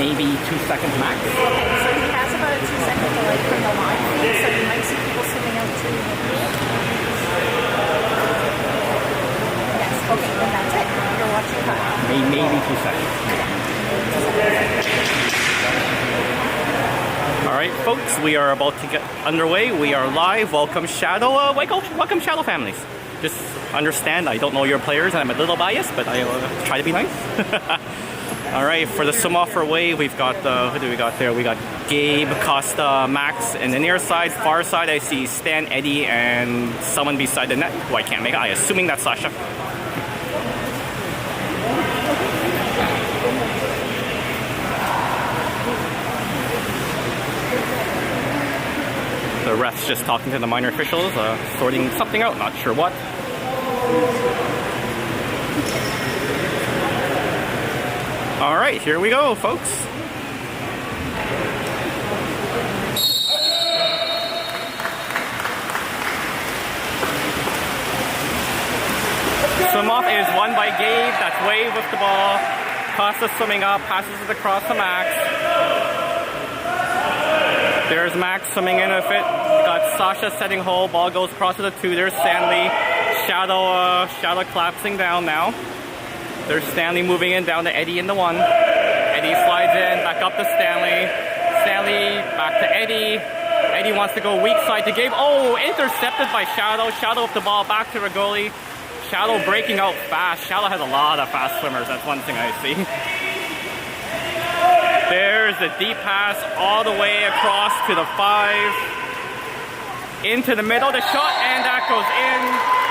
maybe 2 seconds max. Okay, so he has about a 2-second delay from the line, so you might see people swimming out to Yes, okay, then that's it. You're watching time. Maybe 2 seconds. All right, folks, we are about to get underway. We are live. Welcome, Shadow. Welcome, Shadow families. Just understand, I don't know your players, and I'm a little biased, but I try to be nice. All right, for the swim off our way, we've got who do we got there? We got Gabe, Costa, Max, and the near side, far side, I see Stan, Eddie, and someone beside the net who I can't make out. I'm assuming that's Sasha. The ref's just talking to the minor officials, sorting something out, not sure what. All right, here we go, folks. Swim off is won by Gabe. That's Wave with the ball. Costa swimming up, passes it across to Max. There's Max swimming in with it. Got Sasha setting hole. Ball goes across to the 2. There's Stanley. Shadow collapsing down now. There's Stanley moving in down to Eddie in the 1. Eddie slides in, back up to Stanley. Stanley back to Eddie. Eddie wants to go weak side to Gabe. Oh, intercepted by Shadow. Shadow with the ball back to Rigoli. Shadow breaking out fast. Shadow has a lot of fast swimmers. That's one thing I see. There's the deep pass all the way across to the 5. Into the middle, the shot, and that goes in.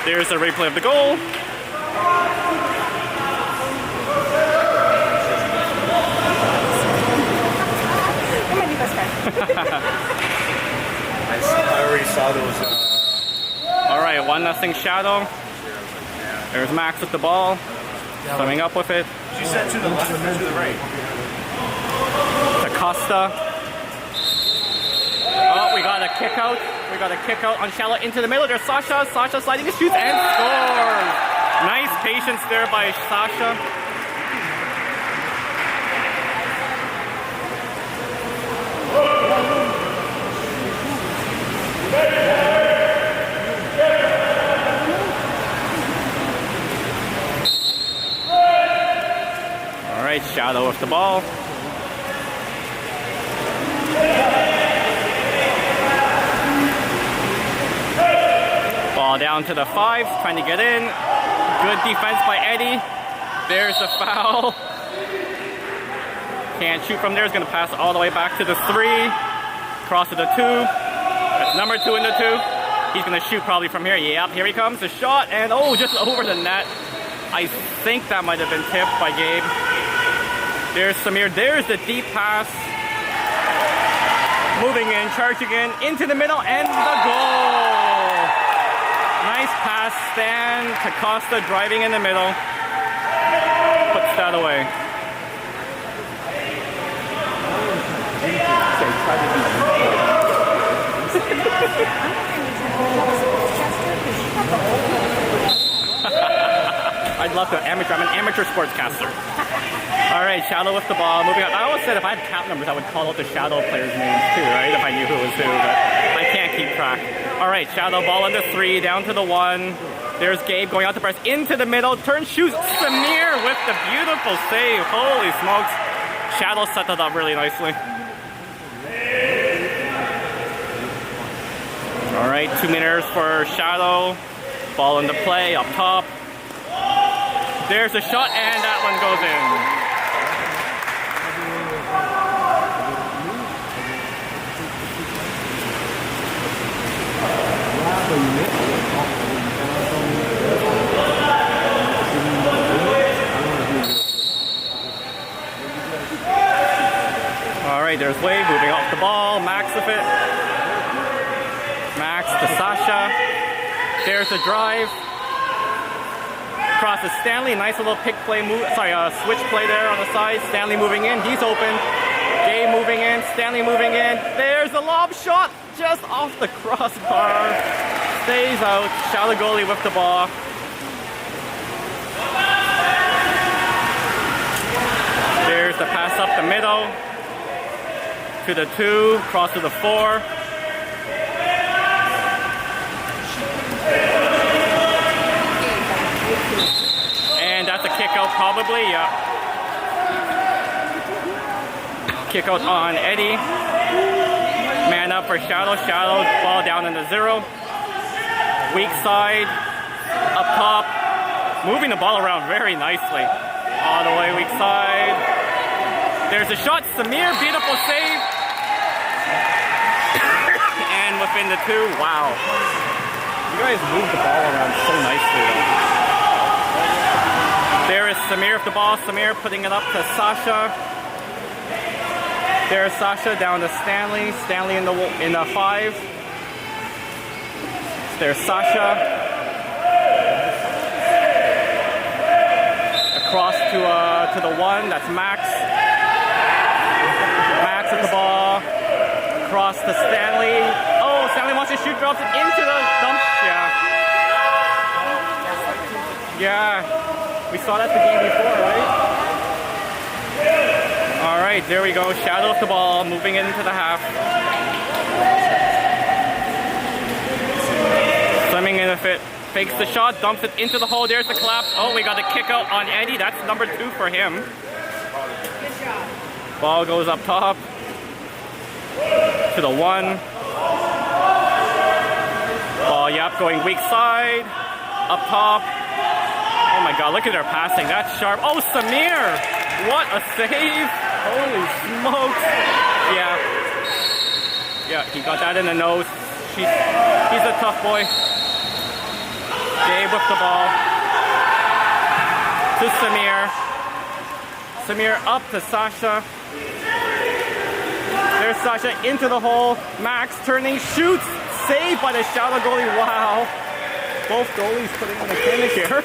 There's the replay of the goal. I already saw those. All right, 1-0 Shadow. There's Max with the ball. Swimming up with it. She said to the left or to the right? To Costa. Oh, we got a kick out. We got a kick out on Shallow into the middle. There's Sasha. Sasha sliding his shoots and scores. Nice patience there by Sasha. All right, Shadow with the ball. Ball down to the 5, trying to get in. Good defense by Eddie. There's the foul. Can't shoot from there. He's going to pass all the way back to the 3. Cross to the 2. That's number 2 in the 2. He's going to shoot probably from here. Yep, here he comes. The shot, and oh, just over the net. I think that might have been tipped by Gabe. There's Samir. There's the deep pass. Moving in, charging in, into the middle, and the goal. Nice pass, Stan to Costa, driving in the middle. Puts that away. I'd love to. I'm an amateur sportscaster. All right, Shadow with the ball, moving up. I always said if I had cap numbers, I would call out the Shadow players' names too, right? If I knew who was who, but I can't keep track. All right, Shadow ball into 3, down to the 1. There's Gabe going out to press into the middle, turn, shoots. Samir with the beautiful save. Holy smokes. Shadow set that up really nicely. All right, 2 minutes for Shadow. Ball into play, up top. There's a shot, and that one goes in. All right, there's Wave moving off the ball. Max with it. Max to Sasha. There's the drive. Across to Stanley. Nice little pick play move. Sorry, switch play there on the side. Stanley moving in. He's open. Gabe moving in. Stanley moving in. There's the lob shot. Just off the crossbar. Stays out. Shadow goalie with the ball. the pass up the middle to the 2, cross to the 4. And that's a kick out probably, yeah. Kick out on Eddie. Man up for Shadow. Shadow, ball down in the 0. Weak side, up top. Moving the ball around very nicely. All the way weak side. There's a shot. Samir, beautiful save. And within the 2, wow. You guys move the ball around so nicely though. There is Samir with the ball. Samir putting it up to Sasha. There's Sasha down to Stanley. Stanley in the 5. There's Sasha. Across to the 1. That's Max. Max with the ball. Across to Stanley. Oh, Stanley wants to shoot. Drops it into the dump. Yeah. We saw that the game before, right? Alright, there we go. Shadow of the ball, moving it into the half. Swimming in a fit. Fakes the shot, dumps it into the hole. There's the collapse. Oh, we got a kick out on Eddie. That's number 2 for him. Ball goes up top. To the 1. Ball, yep, going weak side. Up top. Oh my god, look at their passing. That's sharp. Oh, Samir! What a save! Holy smokes! Yeah, he got that in the nose. He's a tough boy. Gabe with the ball. To Samir. Samir up to Sasha. There's Sasha into the hole. Max turning, shoots. Saved by the Shadow goalie. Wow. Both goalies putting in a finish here.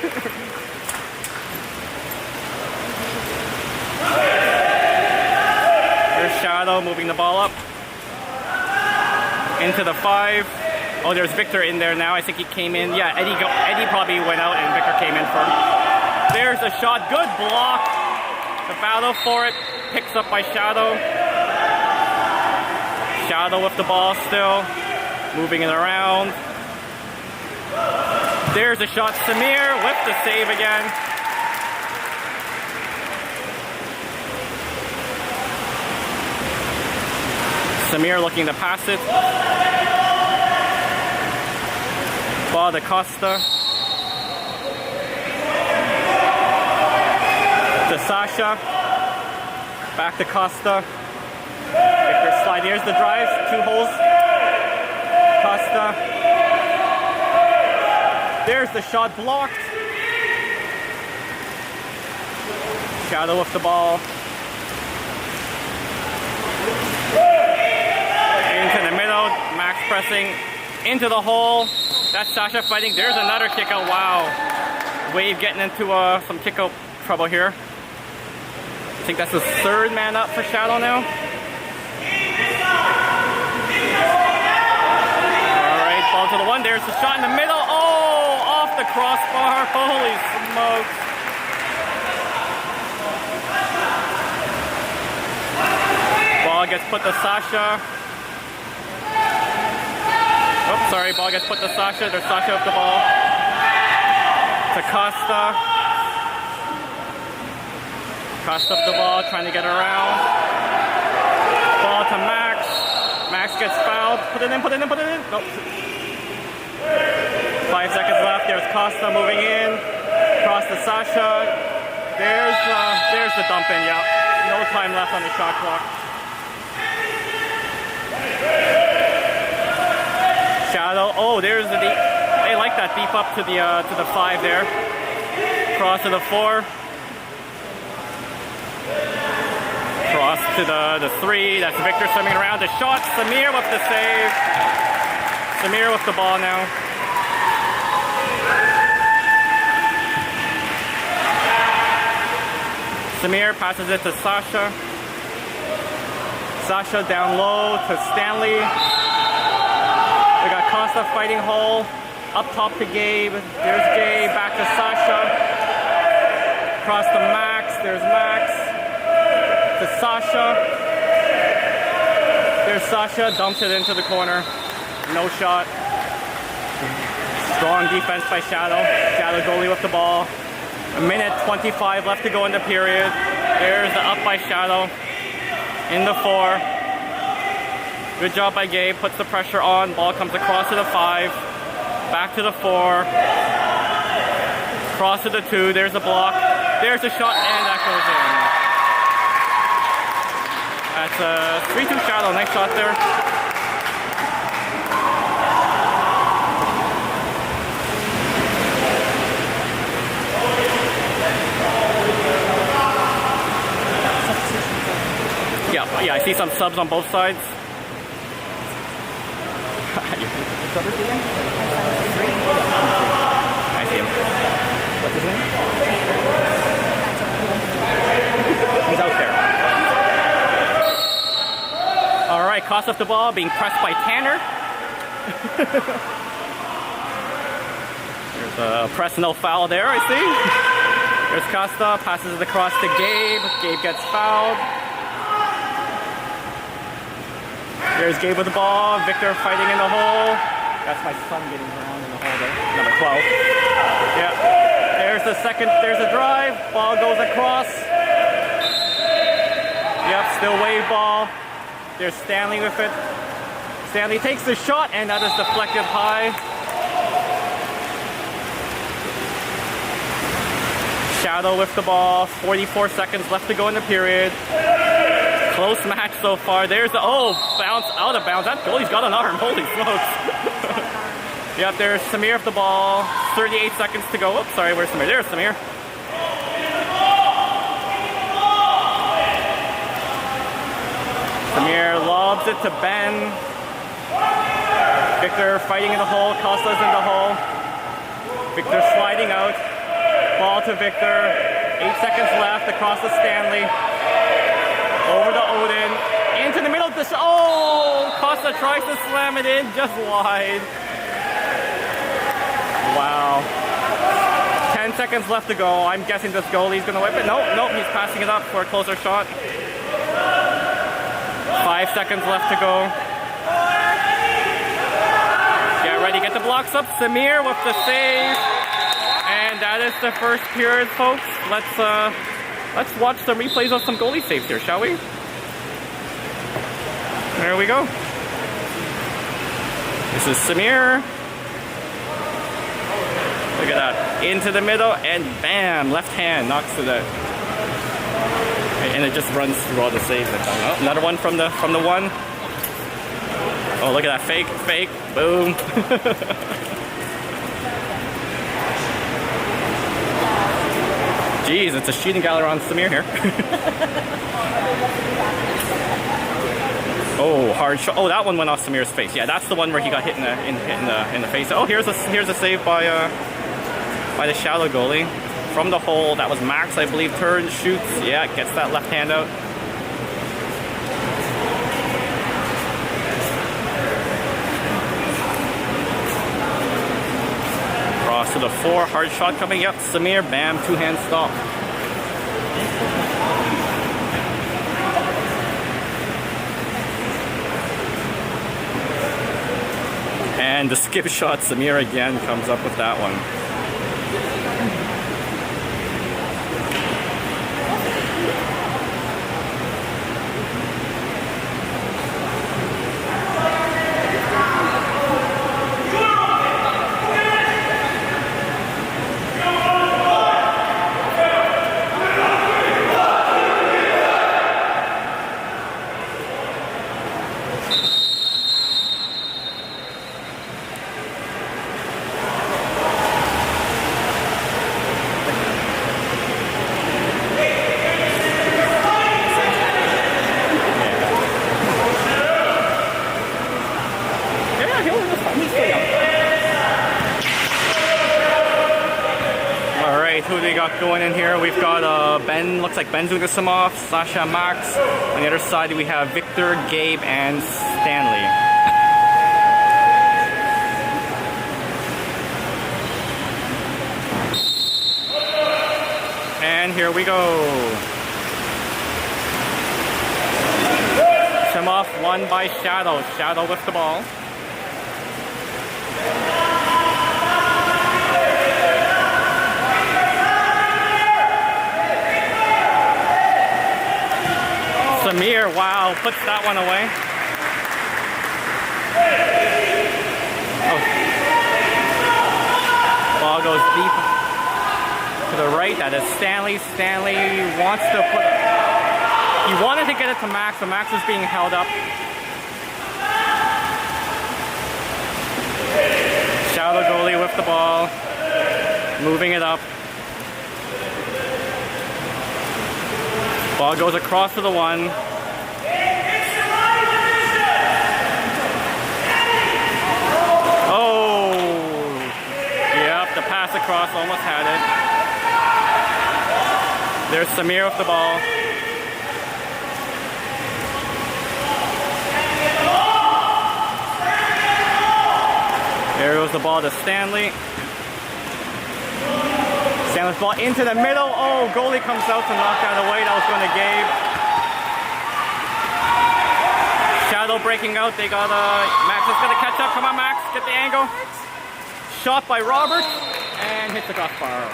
There's Shadow moving the ball up. Into the 5. Oh, there's Victor in there now. I think he came in. Yeah, Eddie probably went out and Victor came in for him. There's a shot. Good block. The battle for it. Picks up by Shadow. Shadow with the ball still. Moving it around. There's a shot. Samir with the save again. Samir looking to pass it. Ball to Costa. To Sasha. Back to Costa. Victor slide. Here's the drive. 2 holes. Costa. There's the shot blocked. Shadow with the ball. Into the middle. Max pressing into the hole. That's Sasha fighting. There's another kick out. Wow. Wave getting into some kick out trouble here. I think that's the 3rd man up for Shadow now. Alright, ball to the 1. There's the shot in the middle. Oh, off the crossbar. Holy smokes. Ball gets put to Sasha. Oops, sorry, ball gets put to Sasha. There's Sasha with the ball. To Costa. Costa with the ball, trying to get around. Ball to Max. Max gets fouled. Put it in. Nope. 5 seconds left. There's Costa moving in. Cross to Sasha. There's the dump in, yeah. No time left on the shot clock. Shadow. Oh, there's the deep. They like that deep up to the 5 there. Cross to the 4. Cross to the 3. That's Victor swimming around. The shot. Samir with the save. Samir with the ball now. Samir passes it to Sasha. Sasha down low to Stanley. We got Costa fighting hole. Up top to Gabe. There's Gabe. Back to Sasha. Across to Max. There's Max. to Sasha. There's Sasha, dumps it into the corner. No shot. Strong defense by Shadow. Shadow goalie with the ball. A minute 25 left to go in the period. There's the up by Shadow in the 4. Good job by Gabe. Puts the pressure on. Ball comes across to the 5. Back to the 4. Cross to the 2. There's a block. There's a shot, and that goes in. That's a 3-2 Shadow. Nice shot there. Yeah, I see some subs on both sides. I see him. What's his name? He's out there. Alright, Costa off the ball, being pressed by Tanner. There's a press no foul there, I see. There's Costa, passes it across to Gabe. Gabe gets fouled. There's Gabe with the ball. Victor fighting in the hole. That's my son getting around in the hole there. Number 12. Yeah. There's the second. There's a drive. Ball goes across. Yep, still wave ball. There's Stanley with it. Stanley takes the shot, and that is deflected high. Shadow with the ball. 44 seconds left to go in the period. Close match so far. There's the bounce out of bounds. That goalie's got an arm. Holy smokes. Yep, there's Samir with the ball. 38 seconds to go. Oops, sorry, where's Samir? There's Samir. Samir lobs it to Ben. Victor fighting in the hole. Costa's in the hole. Victor sliding out. Ball to Victor. 8 seconds left across to Stanley. Over to Odin, into the middle of the Costa tries to slam it in, just wide. Wow. 10 seconds left to go. I'm guessing this goalie's gonna whip it. Nope, he's passing it up for a closer shot. 5 seconds left to go. Get ready, get the blocks up. Samir with the save. And that is the first period, folks. Let's watch some replays of some goalie saves here, shall we? There we go. This is Samir. Look at that. Into the middle, and bam! Left hand knocks to the... And it just runs through all the saves. Oh, another one from the 1. Oh, look at that. Fake. Boom. Jeez, it's a shooting gallery on Samir here. Oh, hard shot. Oh, that one went off Samir's face. Yeah, that's the one where he got hit in the face. Oh, here's a save by the Shadow goalie from the hole. That was Max, I believe. Turns, shoots. Yeah, gets that left hand out. Cross to the 4, hard shot coming. Yep, Samir, bam, 2-hand stop. And the skip shot, Samir again comes up with that one. Who they got going in here? We've got Ben, looks like Ben's doing some off, Sasha, Max. On the other side we have Victor, Gabe, and Stanley. And here we go. won by Shadow. Shadow with the ball. Samir, wow, puts that one away. Oh. Ball goes deep to the right. That is Stanley. Stanley wants to put... He wanted to get it to Max, but Max is being held up. Shadow goalie with the ball. Moving it up. Ball goes across to the one. Oh! Yep, the pass across, almost had it. There's Samir with the ball. There goes the ball to Stanley. Stanley's ball into the middle. Oh, goalie comes out to knock that away. That was going to Gabe. Shadow breaking out. They got Max is going to catch up. Come on, Max. Get the angle. Shot by Robert. And hits the crossbar.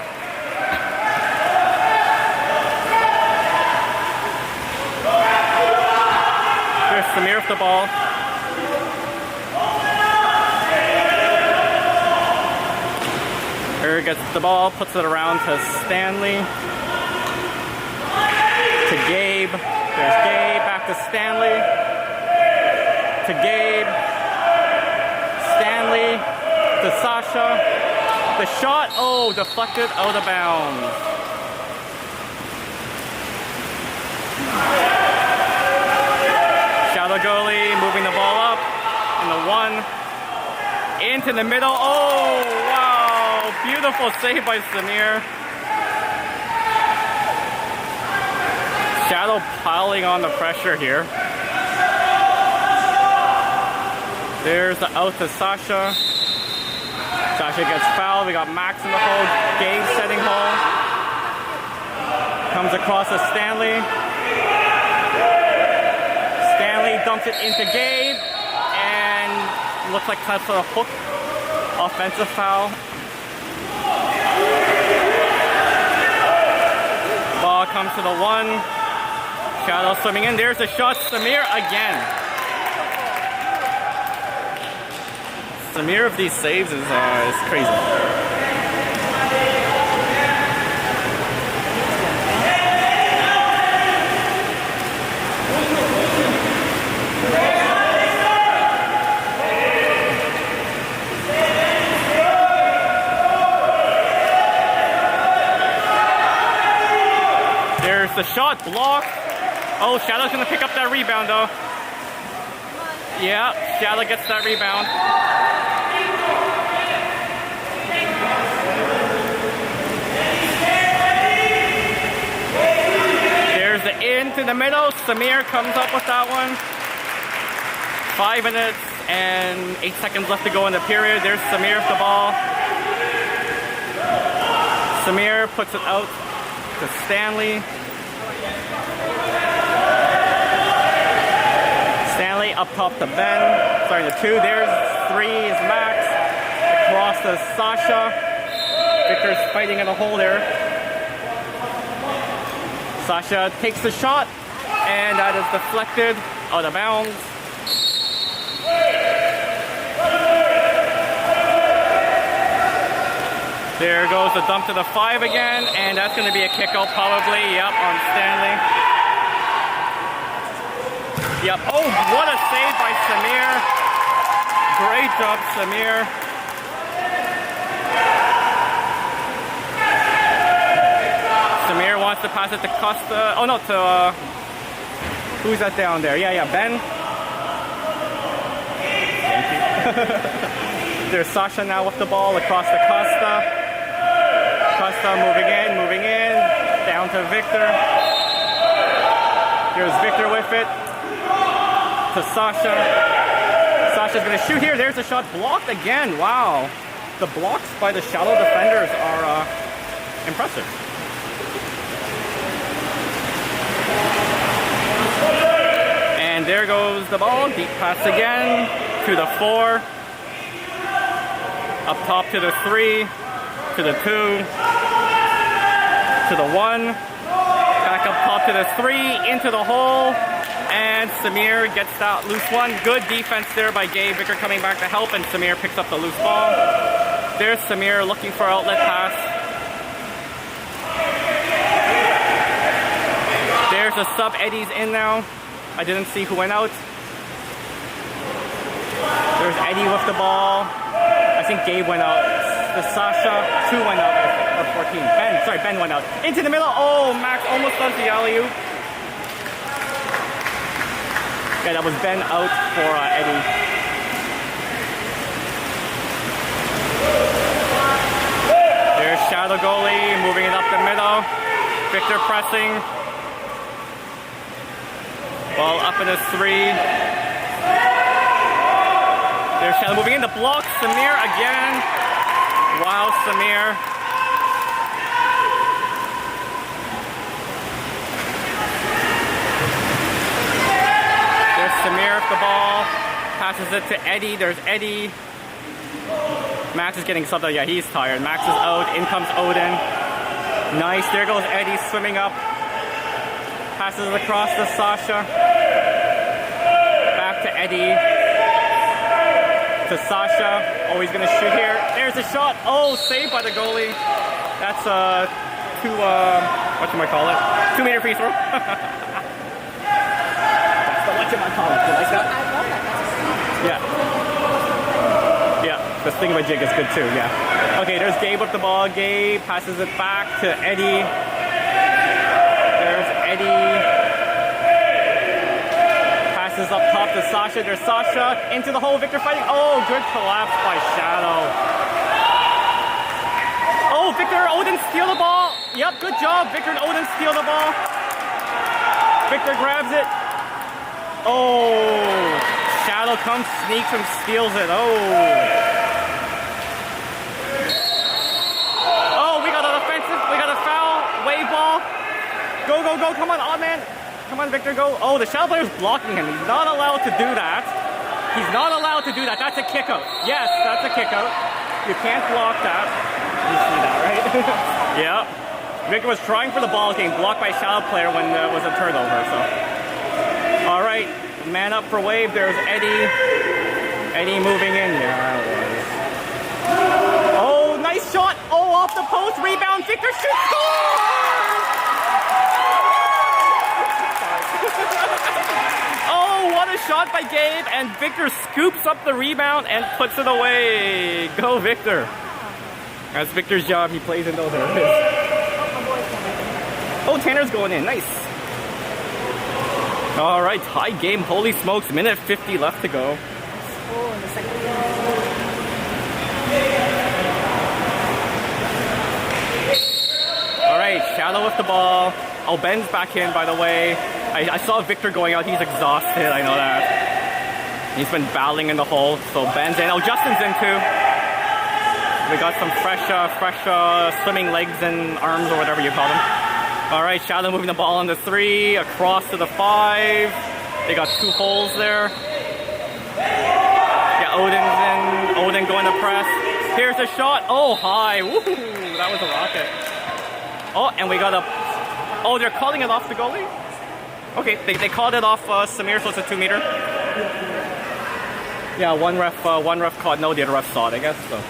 There's Samir with the ball. Gets the ball, puts it around to Stanley, to Gabe. There's Gabe, back to Stanley, to Gabe, Stanley, to Sasha. The shot, oh, deflected out of bounds. Shadow goalie moving the ball up, and the one into the middle. Oh, wow. Beautiful save by Samir. Shadow piling on the pressure here. There's the out to Sasha. Sasha gets fouled. We got Max in the hole. Gabe setting hole. Comes across to Stanley. Stanley dumps it into Gabe. And looks like kind of a hook. Offensive foul. Ball comes to the one. Shadow swimming in. There's the shot. Samir again. Samir of these saves is crazy. There's the shot blocked. Oh, Shadow's gonna pick up that rebound though. Yeah, Shadow gets that rebound. There's the into the middle. Samir comes up with that one. 5 minutes and 8 seconds left to go in the period. There's Samir with the ball. Samir puts it out to Stanley. Stanley up top to Ben. Sorry, the 2. There's 3 is Max. Across to Sasha. Victor's fighting in the hole there. Sasha takes the shot. And that is deflected out of bounds. There goes the dump to the 5 again. And that's going to be a kick out probably. Yep, on Stanley. Yep. Oh, what a save by Samir. Great job, Samir. Samir wants to pass it to Costa. Oh, no, to... who's that down there? Yeah, Ben. Thank you. There's Sasha now with the ball across to Costa. Costa moving in. Down to Victor. Here's Victor with it. To Sasha. Sasha's gonna shoot here. There's a shot blocked again. Wow. The blocks by the Shadow defenders are impressive. And there goes the ball. Deep pass again to the 4. Up top to the 3. To the 2. To the 1. Back up top to the 3. Into the hole. And Samir gets that loose one. Good defense there by Gabe. Victor coming back to help, and Samir picks up the loose ball. There's Samir looking for outlet pass. There's a sub. Eddie's in now. I didn't see who went out. There's Eddie with the ball. I think Gabe went out. The Sasha, 2 went out, or 14. Ben went out. Into the middle. Oh, Max almost does the alley-oop. Yeah, that was Ben out for Eddie. There's Shadow goalie moving it up the middle. Victor pressing. Ball up in a 3. There's Shadow moving in the block. Samir again. Wow, Samir. Samir with the ball, passes it to Eddie. There's Eddie. Max is getting subbed out. Yeah, he's tired. Max is out. In comes Odin. Nice. There goes Eddie swimming up. Passes it across to Sasha. Back to Eddie. To Sasha. Oh, he's going to shoot here. There's a shot. Oh, saved by the goalie. That's a 2-meter free throw. You like that? I love that. Yeah. Yeah, the thing about jig is good too, yeah. Okay, there's Gabe with the ball. Gabe passes it back to Eddie. There's Eddie. Passes up top to Sasha. There's Sasha into the hole. Victor fighting. Oh, good collapse by Shadow. Oh, Victor and Odin steal the ball. Yep, good job. Victor and Odin steal the ball. Victor grabs it. Oh, Shadow comes, sneaks and steals it. Oh, we got an offensive, we got a foul, wave ball. Go, go, go, come on, odd man. Come on, Victor, go. Oh, the Shadow player's blocking him. He's not allowed to do that. He's not allowed to do that. That's a kick out. Yes, that's a kick out. You can't block that. You see that, right? Yeah. Victor was trying for the ball, getting blocked by Shadow player when it was a turnover, so. All right, man up for wave. There's Eddie. Eddie moving in. Yeah, oh, nice shot. Oh, off the post. Rebound. Victor shoots. Score! Oh, what a shot by Gabe. And Victor scoops up the rebound and puts it away. Go, Victor. That's Victor's job. He plays in those areas. Oh, Tanner's going in. Nice. All right, tie game. Holy smokes, minute 50 left to go. Oh, in the second All right, Shadow with the ball. Oh, Ben's back in, by the way. I saw Victor going out. He's exhausted. I know that. He's been battling in the hole. So Ben's in. Oh, Justin's in too. We got some fresh swimming legs and arms or whatever you call them. All right, Shadow moving the ball on the 3, across to the 5. They got 2 holes there. Yeah, Odin's in. Odin going to press. Here's a shot. Oh, high. Woo! That was a rocket. Oh, and we got a... Oh, they're calling it off the goalie? Okay, they called it off Samir, so it's a 2-meter. Yeah, one ref caught. No, the other ref saw it, I guess. So.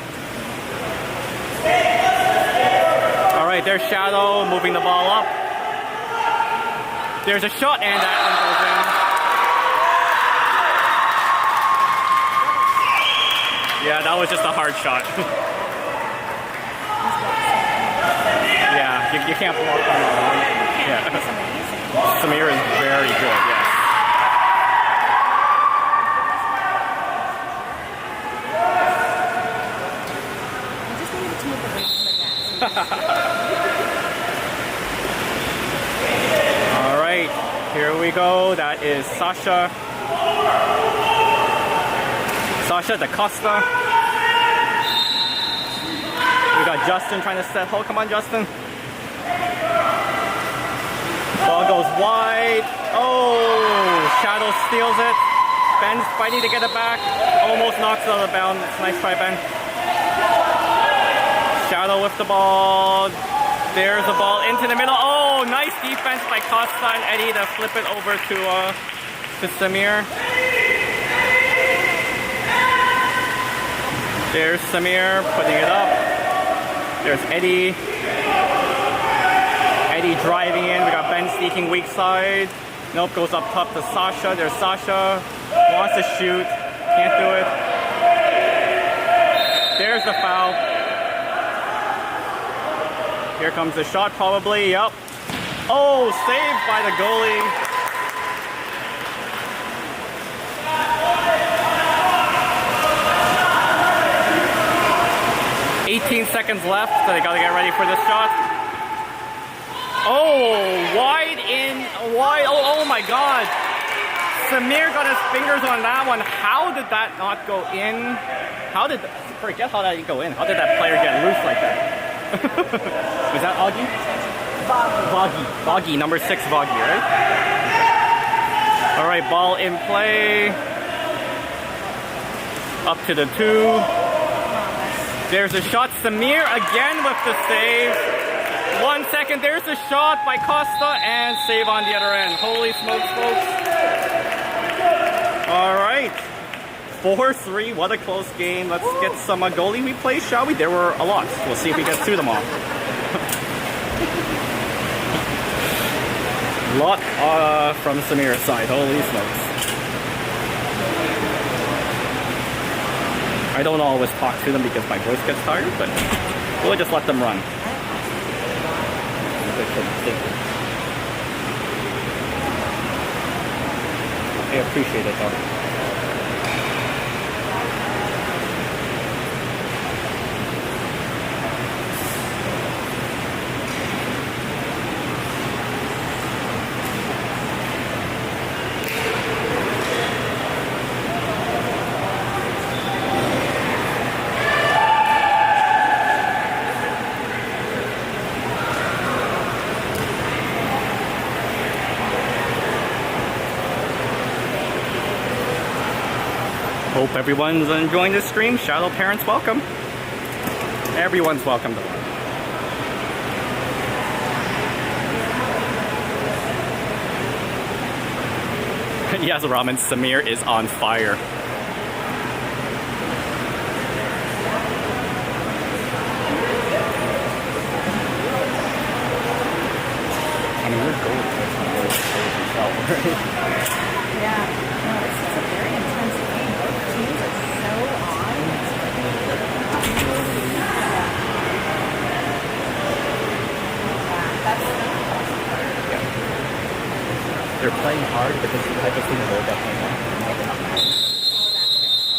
All right, there's Shadow moving the ball up. There's a shot, and that one goes in. Yeah, that was just a hard shot. Yeah, you can't block on that one. Yeah. Samir is very good, yes. All right, here we go. That is Sasha DaCosta. We got Justin trying to set hole. Come on, Justin. Ball goes wide. Oh, Shadow steals it. Ben's fighting to get it back. Almost knocks it out of bounds. Nice try, Ben. Shadow with the ball. There's the ball into the middle. Oh, nice defense by Costa and Eddie to flip it over to Samir. There's Samir putting it up. There's Eddie. Eddie driving in. We got Ben sneaking weak side. Nope, goes up top to Sasha. There's Sasha. Wants to shoot. Can't do it. There's the foul. Here comes the shot probably. Yep. Oh, saved by the goalie. $18 seconds left, so they gotta get ready for this shot. Oh, wide in, wide, oh my God. Samir got his fingers on that one. How did that not go in? Forget how that didn't go in. How did that player get loose like that? Was that Augie? Voggy, number 6 Voggy, right? All right, ball in play. Up to the 2. There's a shot. Samir again with the save. 1 second. There's a shot by Costa and save on the other end. Holy smokes, folks. All right. 4-3. What a close game. Let's get some goalie replays, shall we? There were a lot. We'll see if we get through them all. Lot from Samir's side. Holy smokes. I don't always talk to them because my voice gets tired, but we'll just let them run. I appreciate it though. Hope everyone's enjoying this stream. Shadow parents, welcome. Everyone's welcome to learn. Yes, Ramen, Samir is on fire. I mean, we're gold. Yeah. No, it's a very intense game. Both teams are so on. They're playing hard, but this is the type of thing that will definitely win.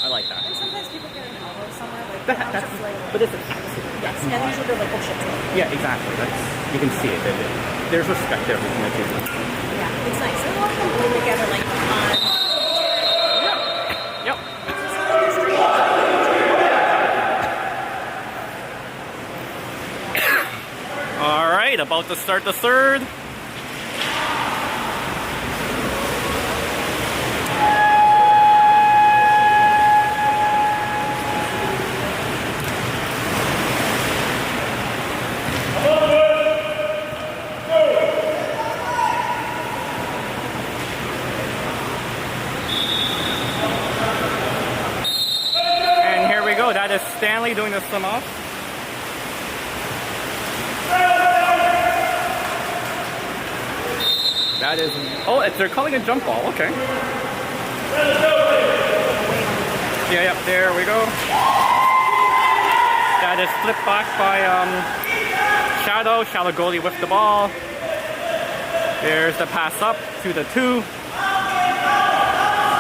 I like that. And sometimes people get an elbow somewhere, like That's, but it's an accident. yes, and usually they're like, oh shit. Yeah, exactly. You can see it. There's respect there between the two. Yeah, it's nice. And a lot of them play together like on. Yep. All right, about to start the third. That is Stanley doing the sum off. That is, oh, they're calling a jump ball, okay. Yeah, there we go. That is flipped back by Shadow. Shadow goalie with the ball. There's the pass up to the 2.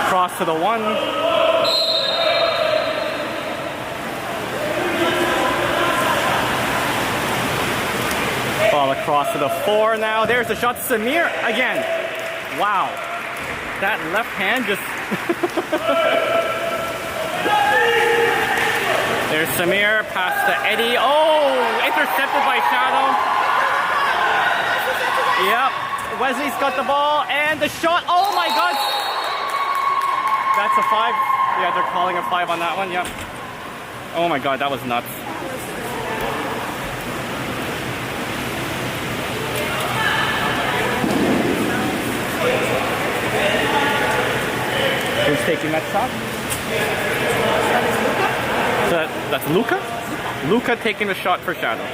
Cross to the 1. Ball across to the 4 now. There's the shot. Samir again. Wow. That left hand just... There's Samir. Pass to Eddie. Oh! Intercepted by Shadow. Yep. Wesley's got the ball. And the shot. Oh my God. That's a 5. Yeah, they're calling a 5 on that one. Yep. Oh my god, that was nuts. Who's taking that shot? So that's Luca? Luca taking the shot for Shadow.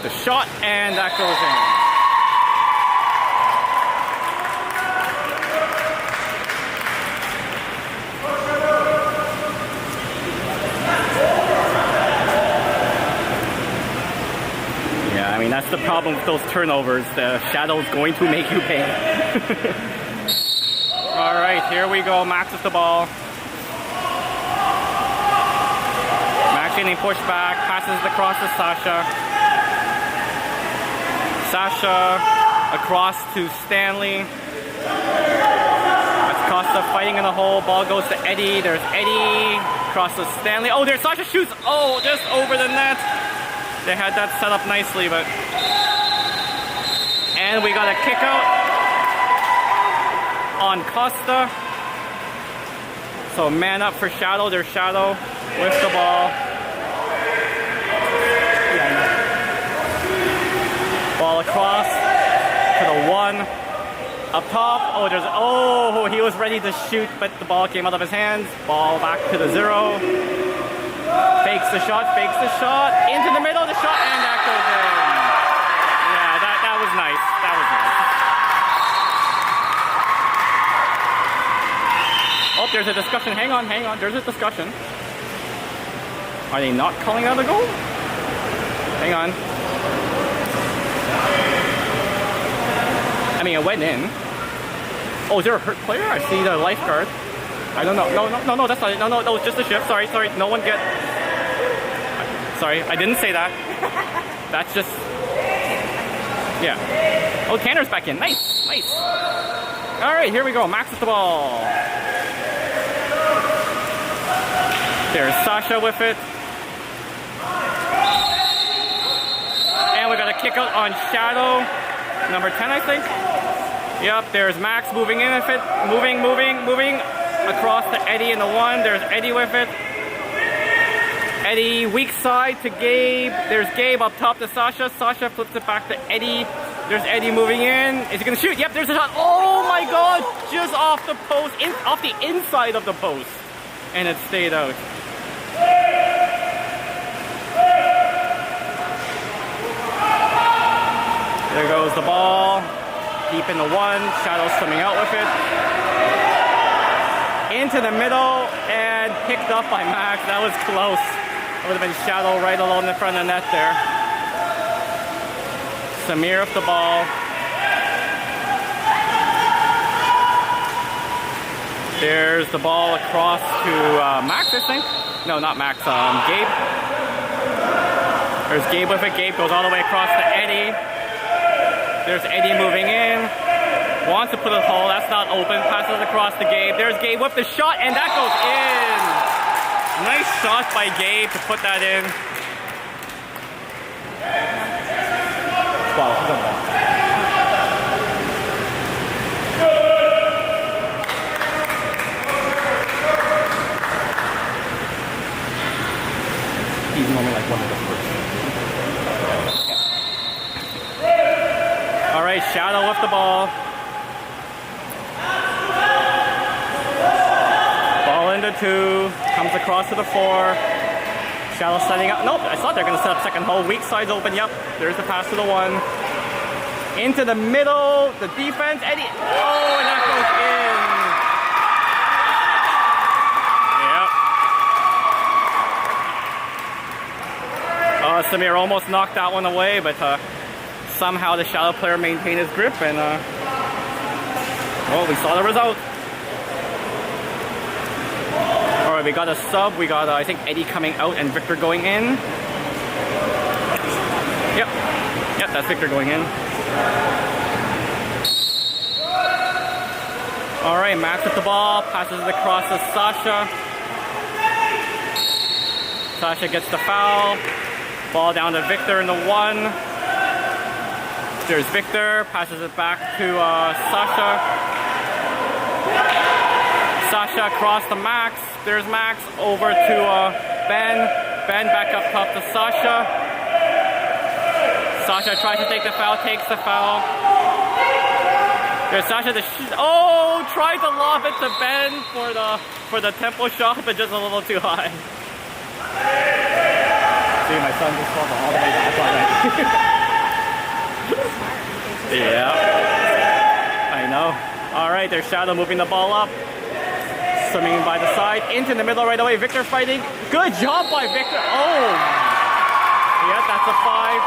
The shot, and that goes in. Yeah, I mean, that's the problem with those turnovers. The Shadow's going to make you pay. All right, here we go. Max with the ball. Max getting pushed back, passes it across to Sasha. Sasha across to Stanley. That's Costa fighting in the hole. Ball goes to Eddie. There's Eddie. Across to Stanley. Oh, there's Sasha shoots. Oh, just over the net. They had that set up nicely, but... And we got a kick out on Costa. So man up for Shadow. There's Shadow with the ball. Ball across to the 1. Up top. Oh, there's... Oh, he was ready to shoot, but the ball came out of his hands. Ball back to the 0. Fakes the shot, into the middle of the shot, and that goes in. Yeah, that was nice. That was nice. Oh, there's a discussion. Hang on. There's a discussion. Are they not calling out a goal? Hang on. I mean, it went in. Oh, is there a hurt player? I see the lifeguard. I don't know. No, that's not it. No, it's just a shift. Sorry. No one get... Sorry, I didn't say that. That's just... Yeah. Oh, Tanner's back in. Nice. All right, here we go. Max with the ball. There's Sasha with it. And we got a kick out on Shadow. Number 10, I think. Yep, there's Max moving in with it. Moving. Across to Eddie in the 1. There's Eddie with it. Eddie, weak side to Gabe. There's Gabe up top to Sasha. Sasha flips it back to Eddie. There's Eddie moving in. Is he gonna shoot? Yep, there's a shot. Oh my god! Just off the post, off the inside of the post. And it stayed out. There goes the ball. Deep in the 1. Shadow's coming out with it. Into the middle and picked up by Max. That was close. It would have been Shadow right along the front of the net there. Samir with the ball. There's the ball across to Max, I think. No, not Max. Gabe. There's Gabe with it. Gabe goes all the way across to Eddie. There's Eddie moving in. Wants to put a hole. That's not open. Passes across to Gabe. There's Gabe with the shot, and that goes in. Nice shot by Gabe to put that in. Wow, good ball. He's normally like one of the first. All right, Shadow with the ball. Ball into 2, comes across to the 4. Shadow setting up. Nope, I thought they were going to set up second hole. Weak side's open. Yep, there's the pass to the 1. Into the middle, the defense. Eddie. Oh, and that goes in. Yep. Samir almost knocked that one away, but somehow the Shadow player maintained his grip, and well, we saw the result. Alright, we got a sub. We got, I think, Eddie coming out and Victor going in. Yep, that's Victor going in. Alright, Max with the ball. Passes it across to Sasha. Sasha gets the foul. Ball down to Victor in the 1. There's Victor, passes it back to Sasha. Sasha across to Max. There's Max over to Ben. Ben back up top to Sasha. Sasha tries to take the foul, takes the foul. There's Sasha tried to lob it to Ben for the tempo shot, but just a little too high. See, my son just fell all the way back already. Yeah, I know. All right, there's Shadow moving the ball up. Swimming by the side, into the middle right away. Victor fighting. Good job by Victor. Oh! Yeah, that's a 5.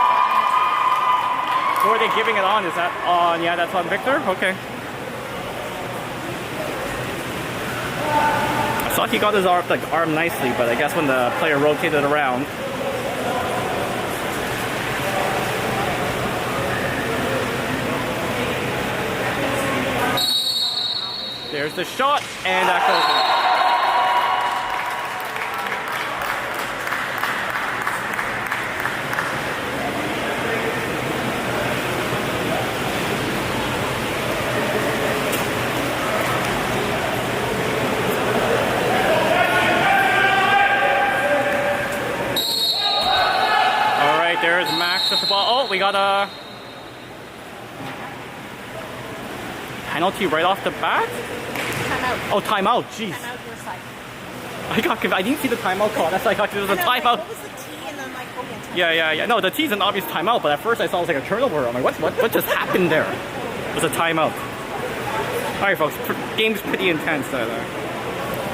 Who are they giving it on? Is that on? Yeah, that's on Victor? Okay. I thought he got his arm nicely, but I guess when the player rotated around. There's the shot, and that goes All right, there's Max with the ball. Oh, we got a penalty right off the bat. Timeout. Oh, timeout. Jeez. Timeout your side. I didn't see the timeout call. That's why I thought there was a timeout. What was the T and then like okay. Yeah. No, the T's an obvious timeout, but at first I saw it was like a turnover. I'm like, what just happened there? It was a timeout. All right, folks. Game's pretty intense.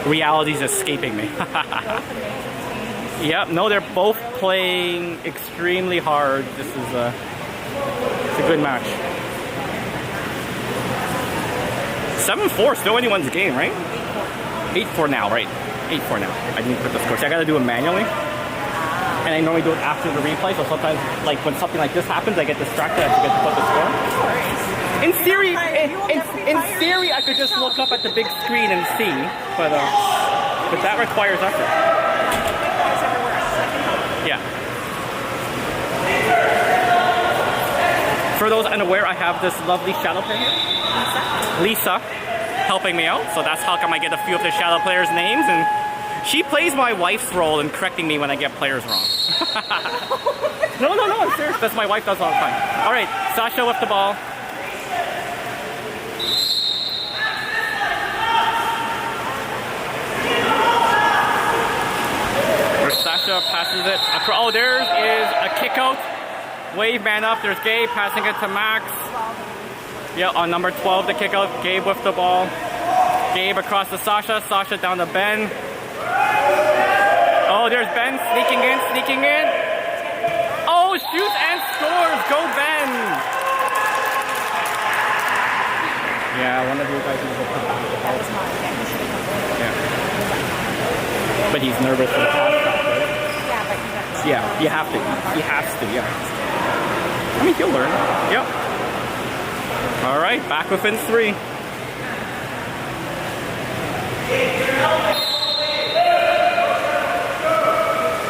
Reality's escaping me. Yep. No, they're both playing extremely hard. This is it's a good match. 7-4, still anyone's game, right? 8-4 now, right? 8-4 now. I didn't put the score. See, I gotta do it manually. And I normally do it after the replay, so sometimes, like, when something like this happens, I get distracted, I forget to put the score. In theory, in theory, I could just look up at the big screen and see, but that requires effort. Yeah. For those unaware, I have this lovely shadow player here. Lisa, helping me out, so that's how come I get a few of the shadow players' names, and she plays my wife's role in correcting me when I get players wrong. No, I'm serious. That's my wife does all the time. All right, Sasha with the ball. Where Sasha passes it across. Oh, there is a kick out. Wave man up. There's Gabe passing it to Max. Yeah, on number 12, the kick out. Gabe with the ball. Gabe across to Sasha. Sasha down to Ben. Oh, there's Ben sneaking in. Oh, shoots and scores. Go Ben. Yeah, one of you guys needs to come back to the ball. Yeah. But he's nervous for the pass shot, right? Yeah, you have to. He has to, yeah. I mean, he'll learn. Yep. All right, back within 3.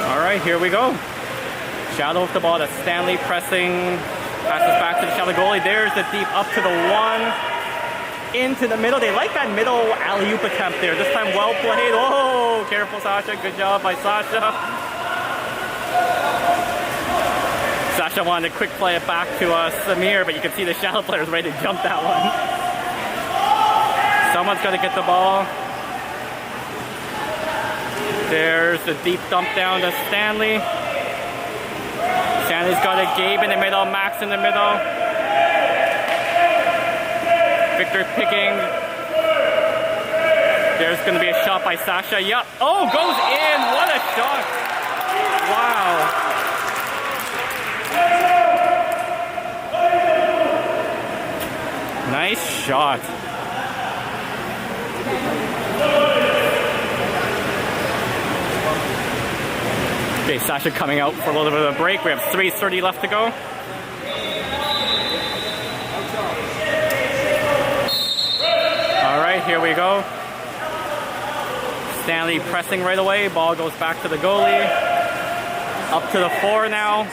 All right, here we go. Shadow with the ball. That's Stanley pressing. Passes back to the Shadow goalie. There's the deep up to the 1. Into the middle. They like that middle alley-oop attempt there. This time well played. Oh, careful, Sasha. Good job by Sasha. Sasha wanted to quick play it back to Samir, but you can see the Shadow players ready to jump that one. Someone's got to get the ball. There's the deep dump down to Stanley. Stanley's got a Gabe in the middle, Max in the middle. Victor picking. There's going to be a shot by Sasha. Yup. Oh, goes in. What a shot. Wow. Nice shot. Okay, Sasha coming out for a little bit of a break. We have 3:30 left to go. All right, here we go. Stanley pressing right away. Ball goes back to the goalie. Up to the 4 now.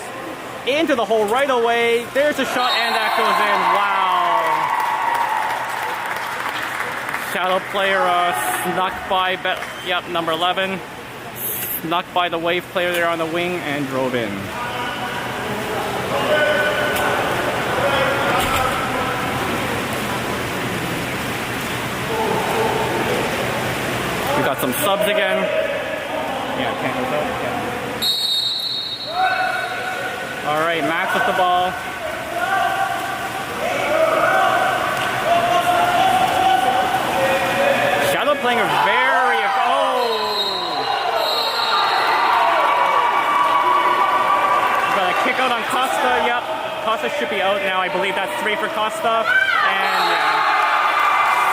Into the hole right away. There's a shot and that goes in. Wow. Shadow player snuck by, number 11. Snuck by the wave player there on the wing and drove in. We got some subs again. Yeah, can't go out. Yeah. All right, Max with the ball. Shadow playing a very got a kick out on Costa. Yep, Costa should be out now. I believe that's 3 for Costa, and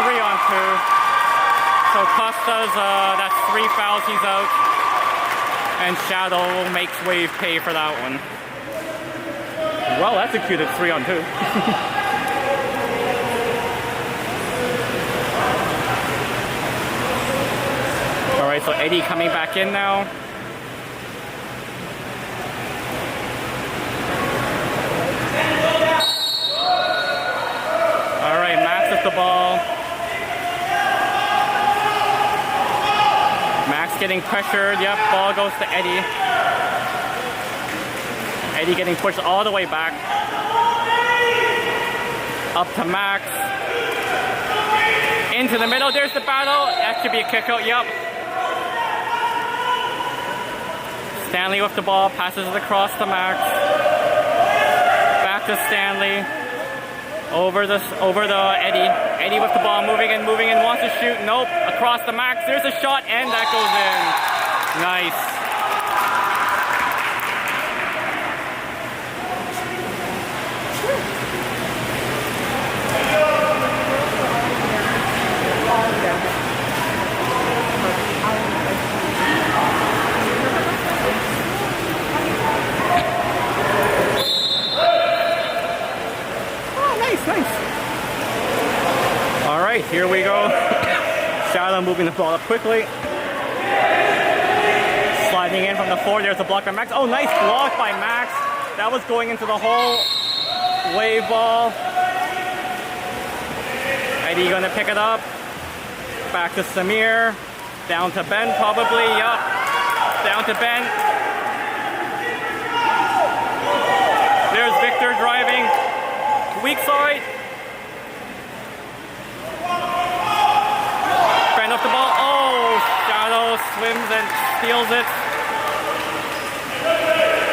3 on 2. So Costa's, that's 3 fouls, he's out. And Shadow makes Wave pay for that one. Well executed, 3 on 2. Alright, so Eddie coming back in now. Alright, Max with the ball. Getting pressured, yep, ball goes to Eddie. Eddie getting pushed all the way back. Up to Max. Into the middle, there's the battle. That should be a kick out, yep. Stanley with the ball, passes it across to Max. Back to Stanley. Over the Eddie. Eddie with the ball, moving in, wants to shoot. Nope, across the Max. There's a shot, and that goes in. Nice. Nice. All right, here we go. Shadow moving the ball up quickly. Sliding in from the 4. There's a block by Max. Oh, nice block by Max. That was going into the hole. Wave ball. Eddie gonna pick it up. Back to Samir. Down to Ben probably. Yup. Down to Ben. There's Victor driving. Weak side. Friend off the ball. Oh, Shadow swims and steals it.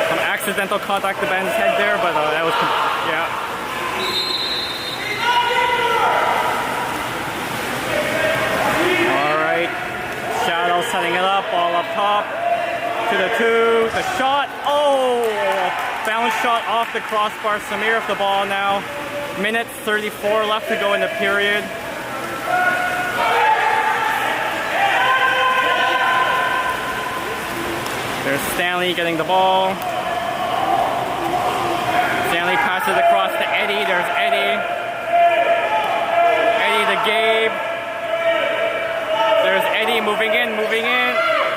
Some accidental contact to Ben's head there, but that was, yeah. All right. Shadow setting it up, ball up top. To the 2, the shot. Oh, bounce shot off the crossbar. Samir with the ball now. Minute 34 left to go in the period. There's Stanley getting the ball. Stanley passes across to Eddie. There's Eddie. Eddie to Gabe. There's Eddie moving in.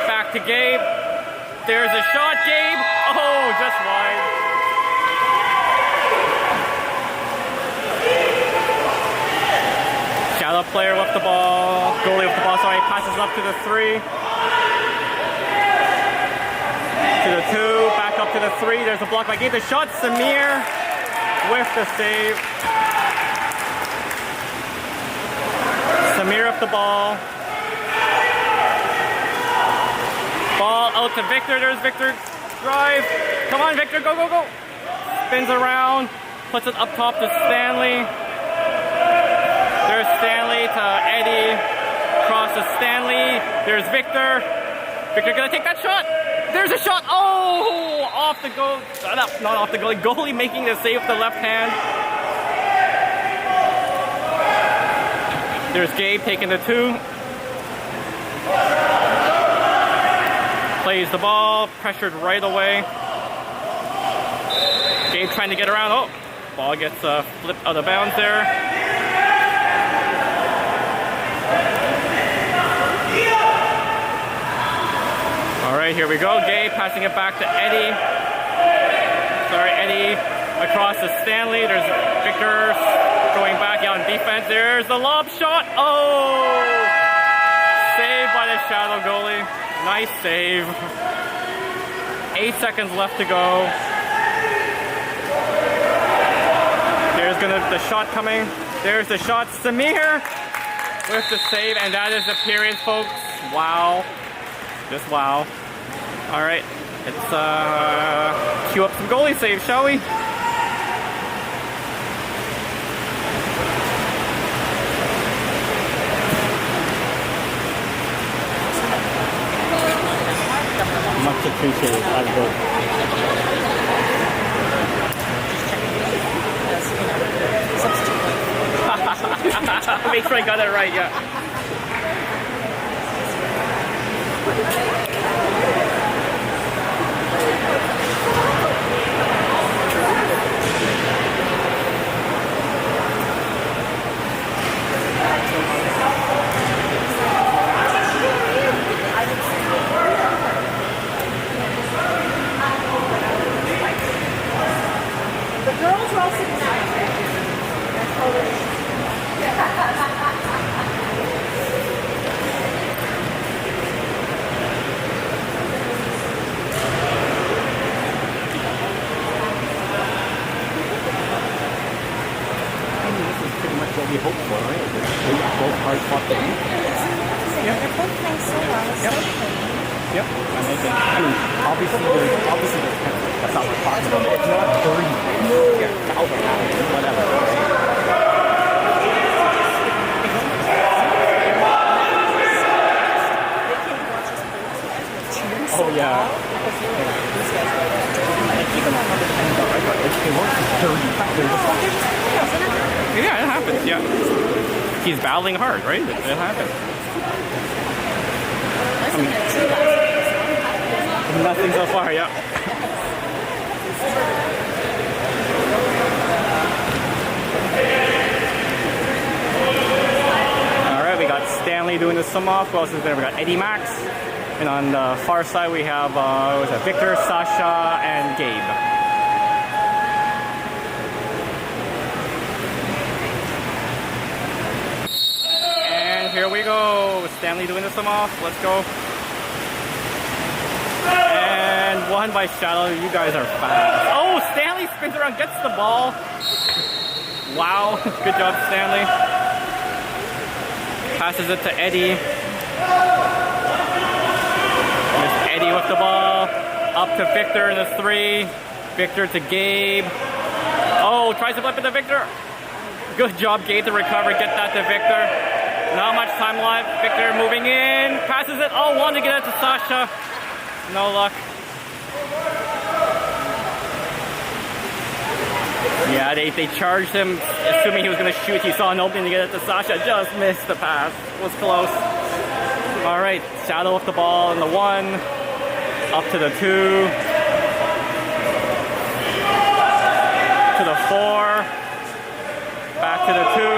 Back to Gabe. There's a shot, Gabe. Oh, just wide. Shadow player with the ball. Goalie with the ball, sorry. Passes up to the 3. To the 2. Back up to the 3. There's a block by Gabe. The shot, Samir with the save. Samir with the ball. Ball out to Victor. There's Victor. Drive. Come on, Victor. Go, go, go. Spins around. Puts it up top to Stanley. There's Stanley to Eddie. Cross to Stanley. There's Victor. Victor gonna take that shot. There's a shot. Oh, off the goal. Not off the goalie. Goalie making the save with the left hand. There's Gabe taking the 2. Plays the ball. Pressured right away. Gabe trying to get around. Oh, ball gets flipped out of bounds there. right, here we go. Gabe passing it back to Eddie. Sorry, Eddie across to Stanley. There's Victor going back out in defense. There's the lob shot. Oh! Saved by the Shadow goalie. Nice save. 8 seconds left to go. There's the shot coming. There's the shot. Samir with the save, and that is the period, folks. Wow. Just wow. All right, let's cue up some goalie saves, shall we? Much appreciated. I'm good. Make sure I got it right, yeah. The girls were all sitting down. What we hope for, right? Both hard fought the game. Yeah. They're both playing so well. It's so clean. Yep. Amazing. I mean, obviously there's that's not what we're talking about. It's not 30. Yeah, 1,000 hours, whatever. Oh yeah. Even on the end of it, they work for 30 factors. Yeah, it happens, yeah. He's battling hard, right? It happens. Nothing so far, yeah. Alright, we got Stanley doing the sum off. Who else is there? We got Eddie Max. And on the far side we have what was that? Victor, Sasha, and Gabe. Here we go. Stanley doing the sum off. Let's go. And won by Shadow. You guys are fast. Oh, Stanley spins around, gets the ball. Wow. Good job, Stanley. Passes it to Eddie. There's Eddie with the ball. Up to Victor in the 3. Victor to Gabe. Oh, tries to flip it to Victor. Good job, Gabe, to recover. Get that to Victor. Not much time left. Victor moving in. Passes it. Oh, wanted to get it to Sasha. No luck. Yeah, they charged him, assuming he was going to shoot. He saw an opening to get it to Sasha. Just missed the pass. Was close. All right, Shadow with the ball in the 1. Up to the 2. To the 4. Back to the 2.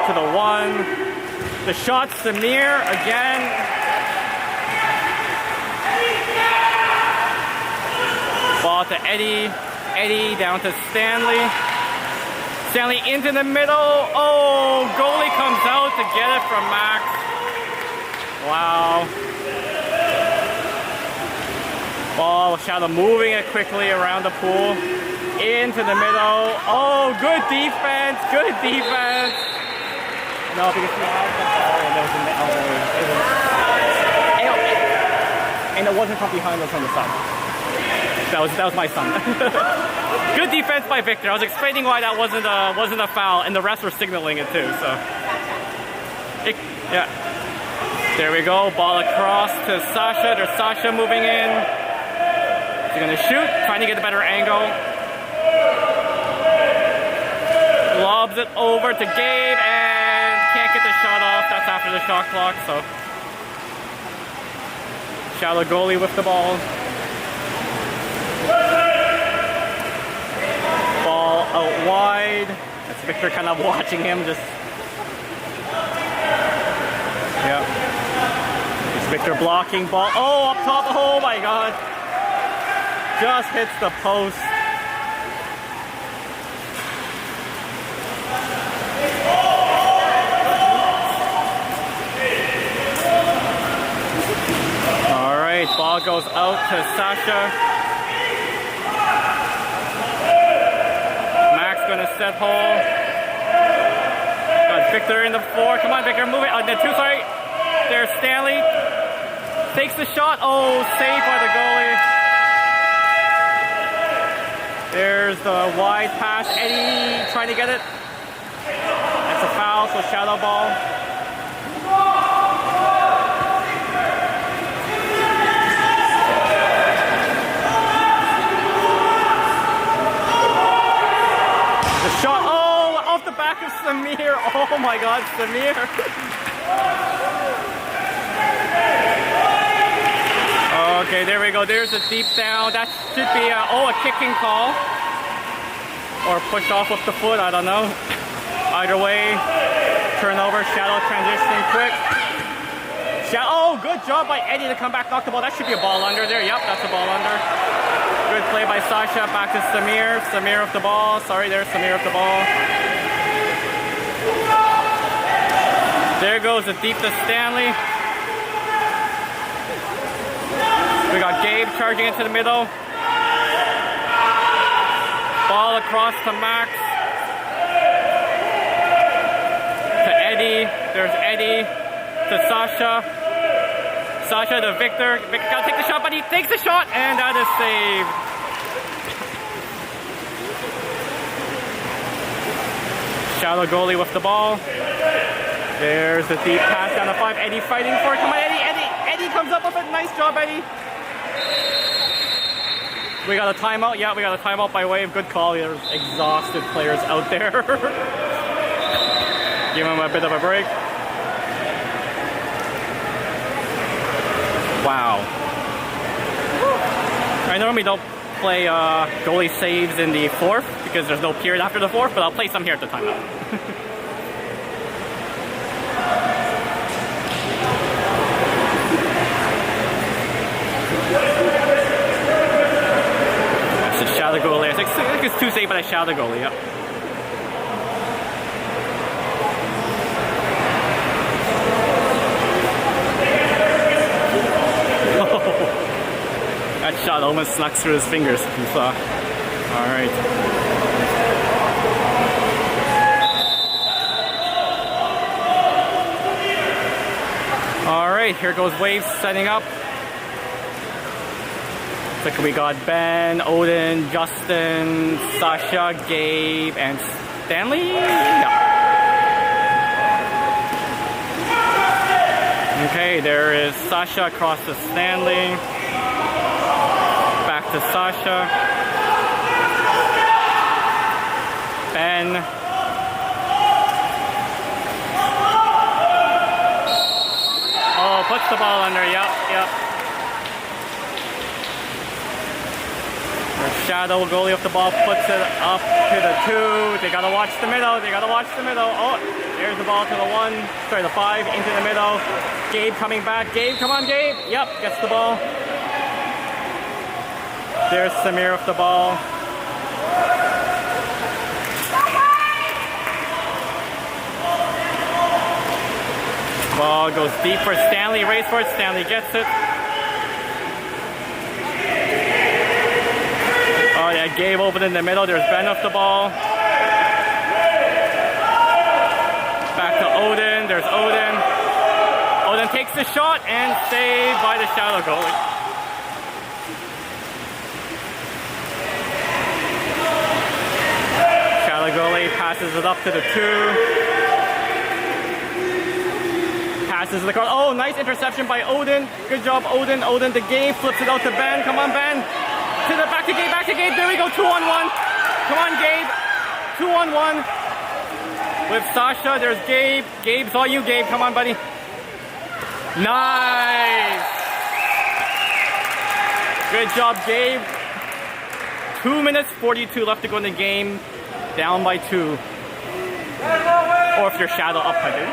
To the 1. The shot, Samir again. Ball to Eddie. Eddie down to Stanley. Stanley into the middle. Oh, goalie comes out to get it from Max. Wow. Ball, Shadow moving it quickly around the pool. Into the middle. Oh, good defense. Good defense. No, because he had the ball and there was an elbow. And it wasn't from behind, it was from the side. That was my son. Good defense by Victor. I was explaining why that wasn't a foul, and the refs were signaling it too. So, yeah. There we go. Ball across to Sasha. There's Sasha moving in. She's gonna shoot, trying to get a better angle. Lobs it over to Gabe and can't get the shot off. That's after the shot clock. So, Shallow goalie with the ball. Ball out wide. That's Victor kind of watching him just. Yep. Victor blocking ball. Oh, up top. Oh my god. Just hits the post. Alright, ball goes out to Sasha. Max gonna set hole. Got Victor in the 4. Come on, Victor, move it. The 2, sorry. There's Stanley. Takes the shot. Oh, saved by the goalie. There's the wide pass. Eddie trying to get it. That's a foul, so shadow ball. The shot. Oh, off the back of Samir. Oh my god, Samir. Okay, there we go. There's a deep down. That should be a kicking call. Or push off with the foot, I don't know. Either way, turnover, shadow transitioning quick. Oh, good job by Eddie to come back, knock the ball. That should be a ball under there. Yep, that's a ball under. Good play by Sasha. Back to Samir. Samir with the ball. Sorry, there's Samir with the ball. There goes the deep to Stanley. We got Gabe charging into the middle. Ball across to Max. To Eddie. There's Eddie. To Sasha. Sasha to Victor. Victor gotta take the shot, but he takes the shot, and that is saved. Shallow goalie with the ball. There's the deep pass down to 5. Eddie fighting for it. Come on, Eddie. Eddie comes up with it. Nice job, Eddie. We got a timeout. Yeah, we got a timeout by way of good call. There's exhausted players out there. Give them a bit of a break. Wow. I normally don't play goalie saves in the 4th because there's no period after the 4th, but I'll play some here at the timeout. That's a shadow goalie. I think it's 2 saves, but I shadow goalie, yep. That shot almost snuck through his fingers, if you saw. Alright. Alright, here goes Waves setting up. Looks like we got Ben, Odin, Justin, Sasha, Gabe, and Stanley? Yeah. Okay, there is Sasha across to Stanley. Back to Sasha. Ben. Oh, puts the ball under. Yep. The shadow goalie of the ball puts it up to the 2. They gotta watch the middle. Oh, there's the ball to the 1. Sorry, the 5 into the middle. Gabe coming back. Gabe, come on, Gabe. Yep, gets the ball. There's Samir with the ball. Ball goes deep for Stanley. Race for it. Stanley gets it. Oh yeah, Gabe open in the middle. There's Ben with the ball. Back to Odin. There's Odin. Odin takes the shot and saved by the shadow goalie. Shadow goalie passes it up to the 2. Passes the cross. Oh, nice interception by Odin. Good job, Odin. Odin to Gabe. Flips it out to Ben. Come on, Ben. To the back to Gabe. Back to Gabe. There we go. 2-on-1. Come on, Gabe. 2-on-1. With Sasha, there's Gabe. Gabe's all you, Gabe. Come on, buddy. Nice. Good job, Gabe. 2 minutes 42 left to go in the game. Down by 2. Or if you're shadow up, I do.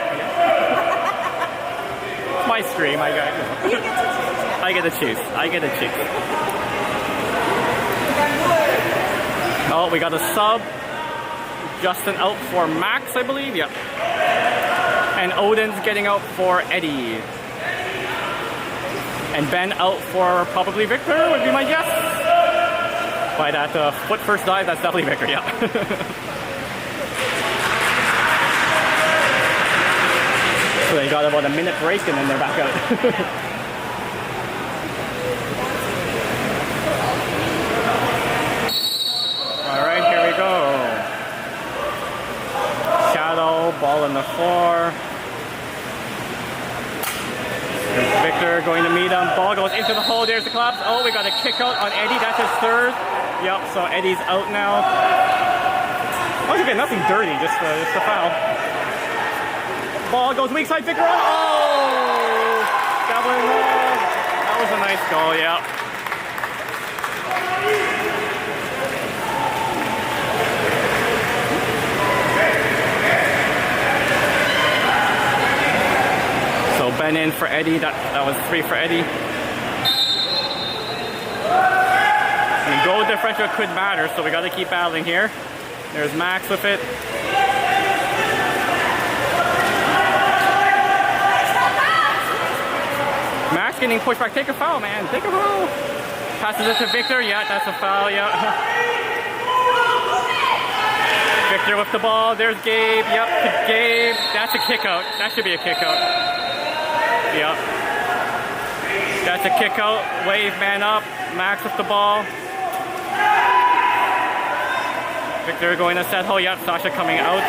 my stream. I got. You get to choose. I get to choose. I get to choose. Oh, we got a sub. Justin out for Max, I believe. Yep. And Odin's getting out for Eddie. And Ben out for probably Victor, would be my guess. By that foot first dive, that's definitely Victor, yeah. So they got about a minute break and then they're back out. Alright, here we go. Shadow, ball on the floor. There's Victor going to meet him. Ball goes into the hole. There's the collapse. Oh, we got a kick out on Eddie. That's his third. Yep, so Eddie's out now. Once again, nothing dirty, just a foul. Ball goes weak side. Victor on. Oh! That was a nice goal, yeah. So Ben in for Eddie. That was 3 for Eddie. And goal differential could matter, so we got to keep battling here. There's Max with it. Max getting pushed back. Take a foul, man. Take a foul. Passes it to Victor. Yeah, that's a foul. Yeah. Victor with the ball. There's Gabe. Yep, Gabe. That's a kick out. That should be a kick out. Yep. That's a kick out. Wave man up. Max with the ball. Victor going to set hole. Yep, Sasha coming out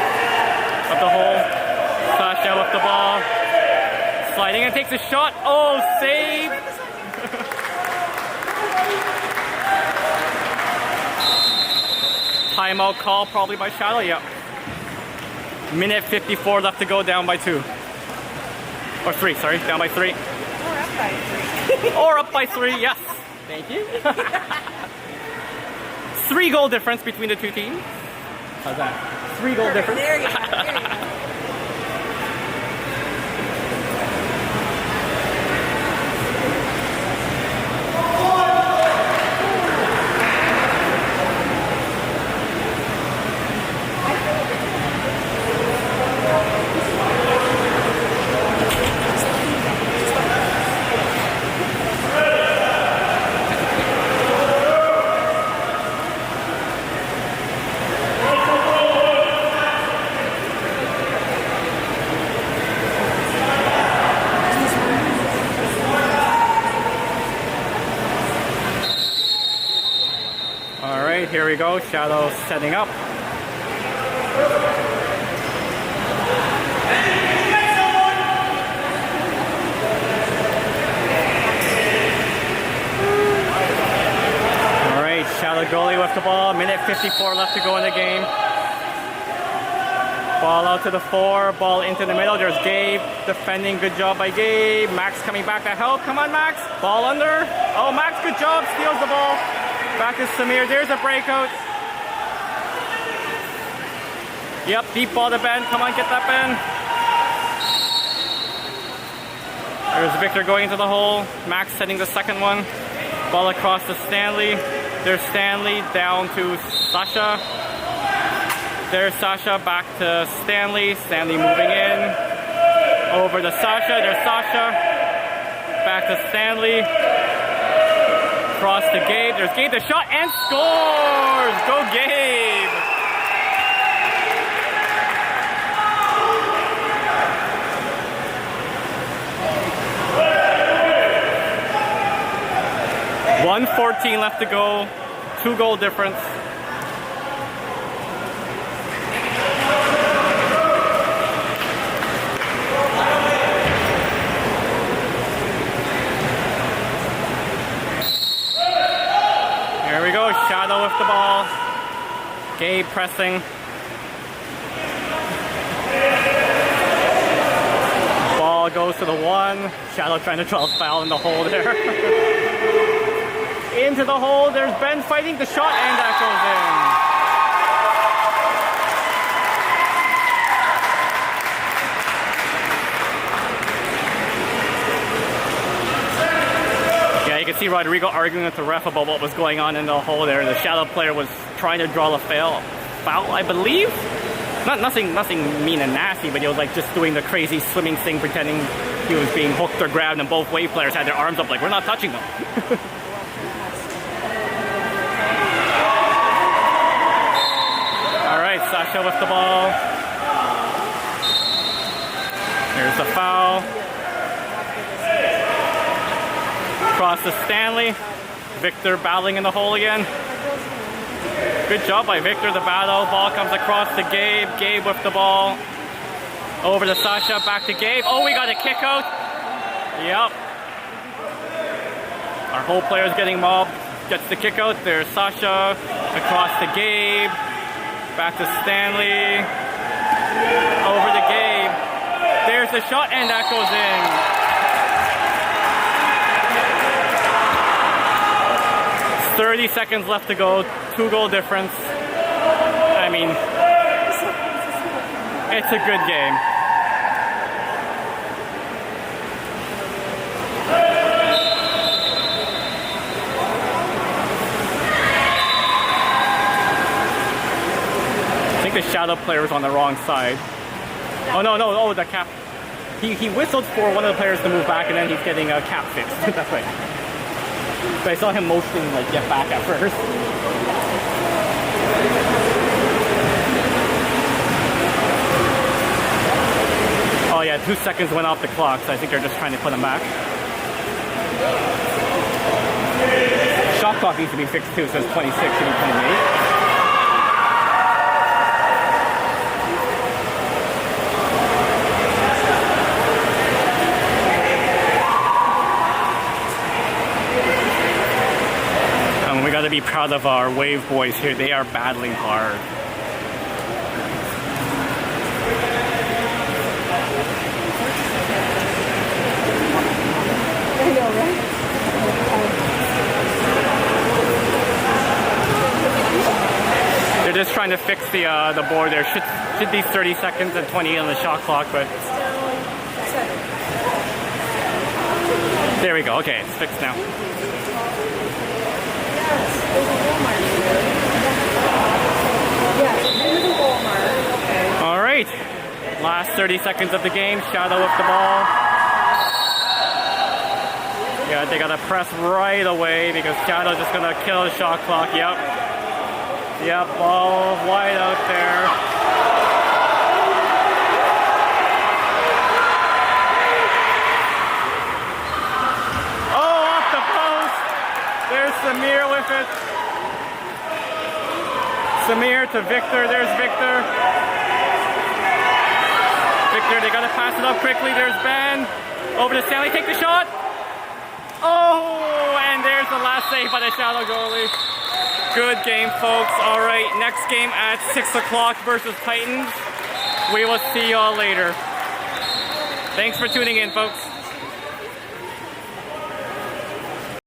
of the hole. Sasha with the ball. Sliding and takes a shot. Oh, save! Timeout call probably by Shadow. Yep. Minute 54 left to go, down by 2. Or 3, sorry, down by 3. Or up by 3. Or up by 3, yes. Thank you. 3 goal difference between the two teams. How's that? 3 goal difference. There you go. There you go. Here we go, Shadow setting up. Alright, Shadow goalie with the ball. Minute 54 left to go in the game. Ball out to the 4, ball into the middle. There's Gabe defending. Good job by Gabe. Max coming back to help. Come on, Max. Ball under. Oh, Max, good job. Steals the ball. Back to Samir. There's a breakout. Yep, deep ball to Ben. Come on, get that, Ben. There's Victor going into the hole. Max setting the second one. Ball across to Stanley. There's Stanley down to Sasha. There's Sasha back to Stanley. Stanley moving in. Over to Sasha. There's Sasha. Back to Stanley. Cross to Gabe. There's Gabe, the shot, and scores! Go Gabe! .114 left to go. 2 goal difference. Here we go, Shadow with the ball. Gabe pressing. Ball goes to the 1. Shadow trying to draw a foul in the hole there. Into the hole, there's Ben fighting the shot, and that goes you can see Rodrigo arguing with the ref about what was going on in the hole there. The shadow player was trying to draw a foul, I believe. Nothing mean and nasty, but he was like just doing the crazy swimming thing, pretending he was being hooked or grabbed, and both wave players had their arms up like, we're not touching them. Alright, Sasha with the ball. Here's the foul. Across to Stanley. Victor battling in the hole again. Good job by Victor, the battle. Ball comes across to Gabe. Gabe with the ball. Over to Sasha, back to Gabe. Oh, we got a kick out. Yep. Our whole player's getting mobbed. Gets the kick out. There's Sasha. Across to Gabe. Back to Stanley. Over to Gabe. There's the shot, and that goes in. 30 seconds left to go, 2-goal difference. I mean, it's a good game. I think the shadow player was on the wrong side. Oh no, the cap. He whistled for one of the players to move back, and then he's getting a cap fixed. That's right. But I saw him motioning like get back at first. Oh yeah, 2 seconds went off the clock, so I think they're just trying to put him back. Shot clock needs to be fixed too, so it's 26, should be 28. We got to be proud of our wave boys here. They are battling hard. They're just trying to fix the board there. Should be 30 seconds and 28 on the shot clock, but there we go. Okay, it's fixed now. All right, last 30 seconds of the game. Shadow with the ball. Yeah, they gotta press right away because Shadow's just gonna kill the shot clock. Yep, ball wide out there. Oh, off the post. There's Samir with it. Samir to Victor. There's Victor. Victor, they gotta pass it up quickly. There's Ben. Over to Stanley. Take the shot. Oh, and there's the last save by the Shadow goalie. Good game, folks. All right, next game at 6 o'clock versus Titans. We will see y'all later. Thanks for tuning in, folks.